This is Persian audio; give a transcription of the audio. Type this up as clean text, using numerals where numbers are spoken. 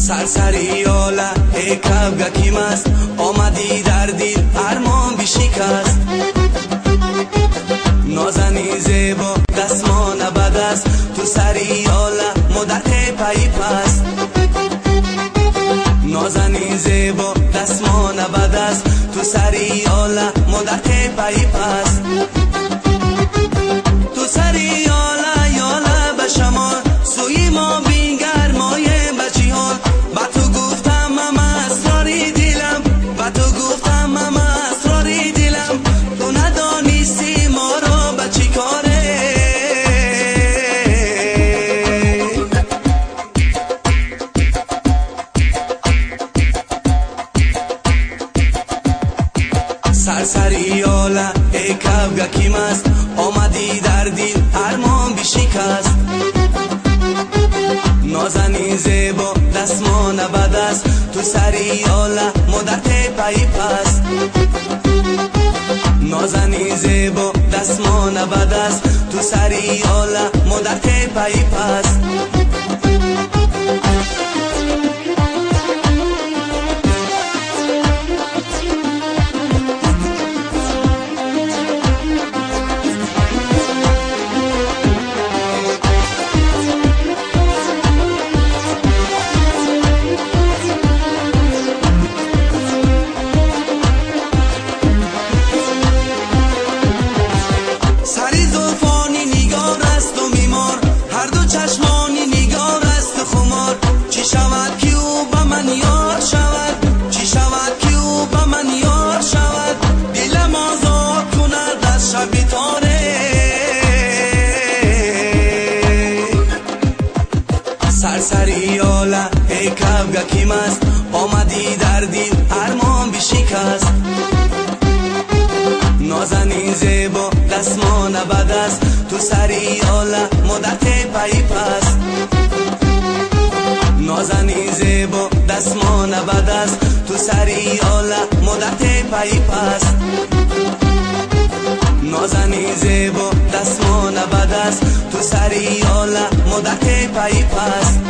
سرسریاله ای کبگکی مست آمدی در دل ارمان بشکست نازنین زیبا دستمان بد است تو سریاله مدت پی پست نازنین زیبا دستمان بد است تو سریاله مدت پی پست تو سریاله یاله به شما سوی ما بینگر مایه بچی ها با تو گفتم مم اسراری دلم با تو گفتم مم اسراری دلم تو ندانستی ما را به چی کاره سرسریاله ای کبگکی مست آمدی در دل ارمان بشکست نازنین زیبا دستمان بد است تو سریاله مدت پی پست نازنین زیبا دستمان بد است تو سریاله مدت پی پست چشمانی نگار است خمار چی شود که او به من یار شود چی شود که او به من یار شود دلم آزاد کند از شب تاره سرسریاله ای کبگکی مست آمدی در دل ارمان بشکست نازنین زیبا دستمان بد است تو سریاله مدت پی پست نازنین زیبا دستمان بد است تو سریاله مدت پی پست نازنین زیبا دستمان بد است تو سریاله مدت پی پست